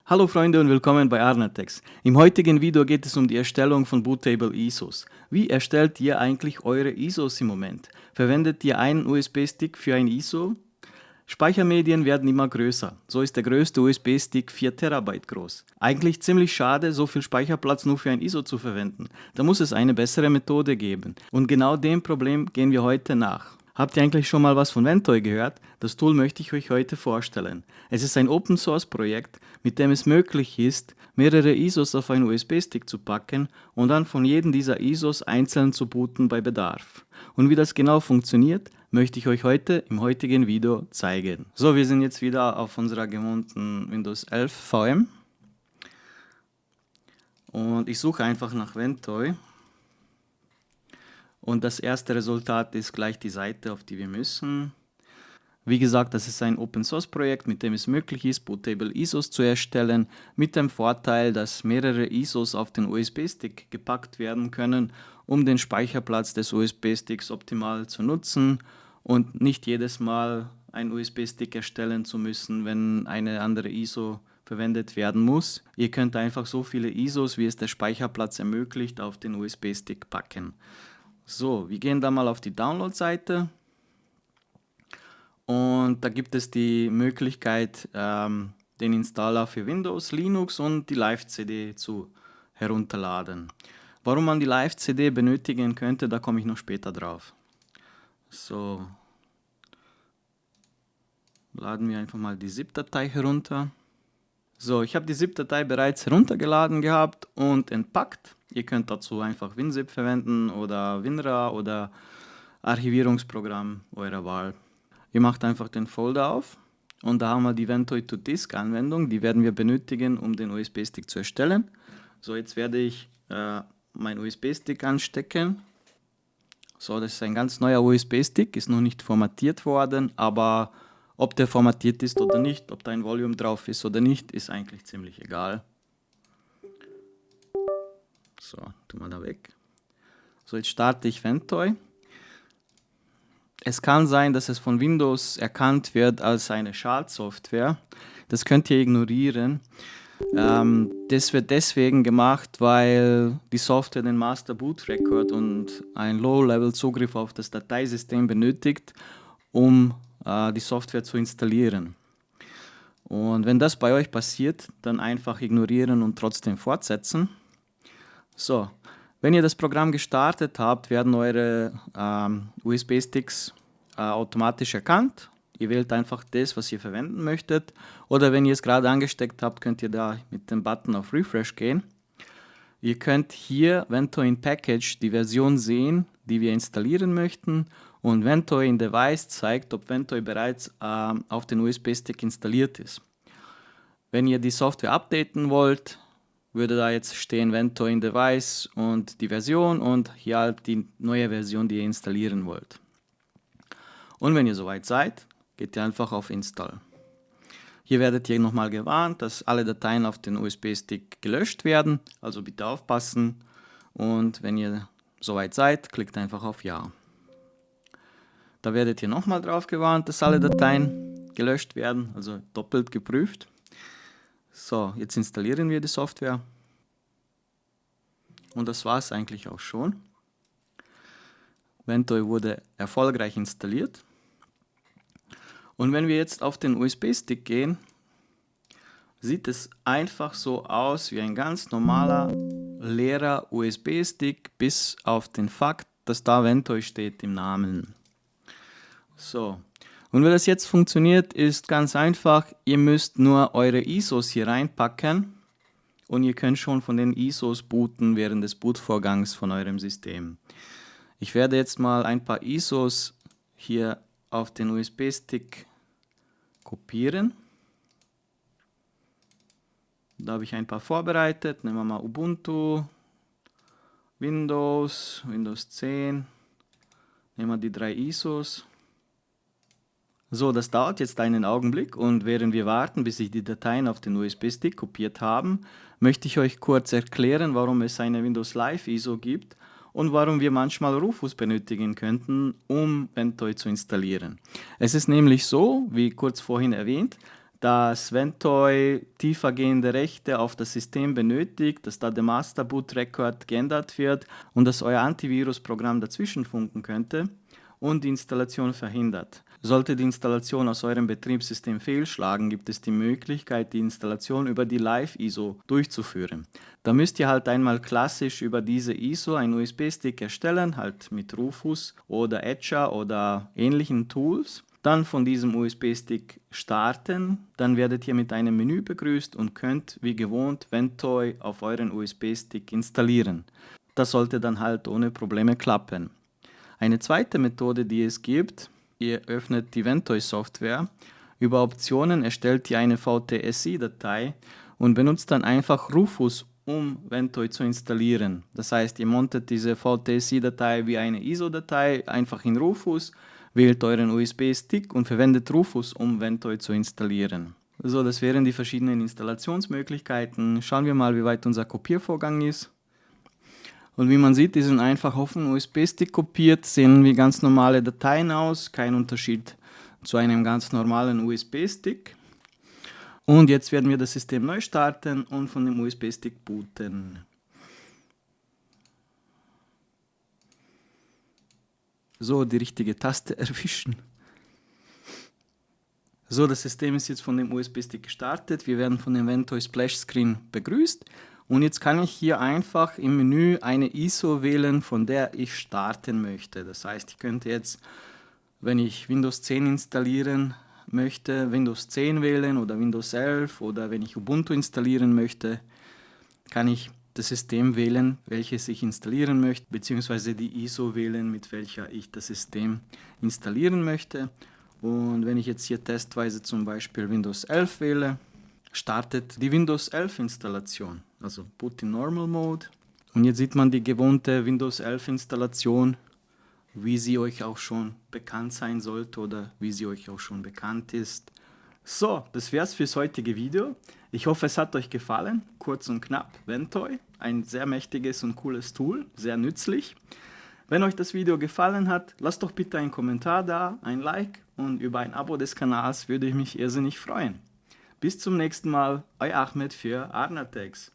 Hallo Freunde und willkommen bei Arnatex. Im heutigen Video geht es um die Erstellung von Bootable ISOs. Wie erstellt ihr eigentlich eure ISOs im Moment? Verwendet ihr einen USB-Stick für ein ISO? Speichermedien werden immer größer. So ist der größte USB-Stick 4 TB groß. Eigentlich ziemlich schade, so viel Speicherplatz nur für ein ISO zu verwenden. Da muss es eine bessere Methode geben. Und genau dem Problem gehen wir heute nach. Habt ihr eigentlich schon mal was von Ventoy gehört? Das Tool möchte ich euch heute vorstellen. Es ist ein Open-Source-Projekt, mit dem es möglich ist, mehrere ISOs auf einen USB-Stick zu packen und dann von jedem dieser ISOs einzeln zu booten bei Bedarf. Und wie das genau funktioniert, möchte ich euch heute im heutigen Video zeigen. So, wir sind jetzt wieder auf unserer gewohnten Windows 11 VM und ich suche einfach nach Ventoy. Und das erste Resultat ist gleich die Seite, auf die wir müssen. Wie gesagt, das ist ein Open-Source-Projekt, mit dem es möglich ist, Bootable ISOs zu erstellen, mit dem Vorteil, dass mehrere ISOs auf den USB-Stick gepackt werden können, um den Speicherplatz des USB-Sticks optimal zu nutzen und nicht jedes Mal einen USB-Stick erstellen zu müssen, wenn eine andere ISO verwendet werden muss. Ihr könnt einfach so viele ISOs, wie es der Speicherplatz ermöglicht, auf den USB-Stick packen. So, wir gehen da mal auf die Download-Seite und da gibt es die Möglichkeit, den Installer für Windows, Linux und die Live-CD zu herunterladen. Warum man die Live-CD benötigen könnte, da komme ich noch später drauf. So, laden wir einfach mal die ZIP-Datei herunter. So, ich habe die ZIP-Datei bereits heruntergeladen gehabt und entpackt. Ihr könnt dazu einfach WinZip verwenden oder WinRAR oder Archivierungsprogramm eurer Wahl. Ihr macht einfach den Folder auf und da haben wir die Ventoy to Disk Anwendung. Die werden wir benötigen, um den USB-Stick zu erstellen. So, jetzt werde ich meinen USB-Stick anstecken. So, das ist ein ganz neuer USB-Stick, ist noch nicht formatiert worden, aber ob der formatiert ist oder nicht, ob da ein Volume drauf ist oder nicht, ist eigentlich ziemlich egal. So, tun wir da weg. So, jetzt starte ich Ventoy. Es kann sein, dass es von Windows erkannt wird als eine Schadsoftware. Das könnt ihr ignorieren. Das wird deswegen gemacht, weil die Software den Master Boot Record und einen Low-Level-Zugriff auf das Dateisystem benötigt, um die Software zu installieren. Und wenn das bei euch passiert, dann einfach ignorieren und trotzdem fortsetzen. So, wenn ihr das Programm gestartet habt, werden eure USB-Sticks automatisch erkannt. Ihr wählt einfach das, was ihr verwenden möchtet. Oder wenn ihr es gerade angesteckt habt, könnt ihr da mit dem Button auf Refresh gehen. Ihr könnt hier Ventoy in Package die Version sehen, die wir installieren möchten. Und Ventoy in Device zeigt, ob Ventoy bereits auf den USB-Stick installiert ist. Wenn ihr die Software updaten wollt, würde da jetzt stehen Ventoy in Device und die Version und hier halt die neue Version, die ihr installieren wollt. Und wenn ihr soweit seid, geht ihr einfach auf Install. Hier werdet ihr nochmal gewarnt, dass alle Dateien auf den USB-Stick gelöscht werden, also bitte aufpassen. Und wenn ihr soweit seid, klickt einfach auf Ja. Da werdet ihr nochmal drauf gewarnt, dass alle Dateien gelöscht werden, also doppelt geprüft. So, jetzt installieren wir die Software. Und das war es eigentlich auch schon. Ventoy wurde erfolgreich installiert. Und wenn wir jetzt auf den USB-Stick gehen, sieht es einfach so aus wie ein ganz normaler, leerer USB-Stick, bis auf den Fakt, dass da Ventoy steht im Namen. So, und wie das jetzt funktioniert, ist ganz einfach. Ihr müsst nur eure ISOs hier reinpacken und ihr könnt schon von den ISOs booten während des Bootvorgangs von eurem System. Ich werde jetzt mal ein paar ISOs hier auf den USB-Stick kopieren. Da habe ich ein paar vorbereitet. Nehmen wir mal Ubuntu, Windows 10. Nehmen wir die 3 ISOs. So, das dauert jetzt einen Augenblick und während wir warten, bis sich die Dateien auf den USB-Stick kopiert haben, möchte ich euch kurz erklären, warum es eine Windows Live ISO gibt und warum wir manchmal Rufus benötigen könnten, um Ventoy zu installieren. Es ist nämlich so, wie kurz vorhin erwähnt, dass Ventoy tiefergehende Rechte auf das System benötigt, dass da der Master Boot Record geändert wird und dass euer Antivirusprogramm dazwischen funken könnte und die Installation verhindert. Sollte die Installation aus eurem Betriebssystem fehlschlagen, gibt es die Möglichkeit, die Installation über die Live-ISO durchzuführen. Da müsst ihr halt einmal klassisch über diese ISO einen USB-Stick erstellen, halt mit Rufus oder Etcher oder ähnlichen Tools. Dann von diesem USB-Stick starten, dann werdet ihr mit einem Menü begrüßt und könnt wie gewohnt Ventoy auf euren USB-Stick installieren. Das sollte dann halt ohne Probleme klappen. Eine zweite Methode, die es gibt, ihr öffnet die Ventoy-Software, über Optionen erstellt ihr eine VTSI-Datei und benutzt dann einfach Rufus, um Ventoy zu installieren. Das heißt, ihr montet diese VTSI-Datei wie eine ISO-Datei einfach in Rufus, wählt euren USB-Stick und verwendet Rufus, um Ventoy zu installieren. So, das wären die verschiedenen Installationsmöglichkeiten. Schauen wir mal, wie weit unser Kopiervorgang ist. Und wie man sieht, die sind einfach auf den USB-Stick kopiert, sehen wie ganz normale Dateien aus, kein Unterschied zu einem ganz normalen USB-Stick. Und jetzt werden wir das System neu starten und von dem USB-Stick booten. So, die richtige Taste erwischen. So, das System ist jetzt von dem USB-Stick gestartet. Wir werden von dem Ventoy Splash Screen begrüßt. Und jetzt kann ich hier einfach im Menü eine ISO wählen, von der ich starten möchte. Das heißt, ich könnte jetzt, wenn ich Windows 10 installieren möchte, Windows 10 wählen oder Windows 11 oder wenn ich Ubuntu installieren möchte, kann ich das System wählen, welches ich installieren möchte, beziehungsweise die ISO wählen, mit welcher ich das System installieren möchte. Und wenn ich jetzt hier testweise zum Beispiel Windows 11 wähle, startet die Windows 11 Installation, also Boot in Normal Mode. Und jetzt sieht man die gewohnte Windows 11 Installation, wie sie euch auch schon bekannt sein sollte oder wie sie euch auch schon bekannt ist. So, das wär's fürs heutige Video. Ich hoffe, es hat euch gefallen. Kurz und knapp, Ventoy, ein sehr mächtiges und cooles Tool, sehr nützlich. Wenn euch das Video gefallen hat, lasst doch bitte einen Kommentar da, ein Like und über ein Abo des Kanals würde ich mich irrsinnig freuen. Bis zum nächsten Mal, euer Ahmed für Arnatex.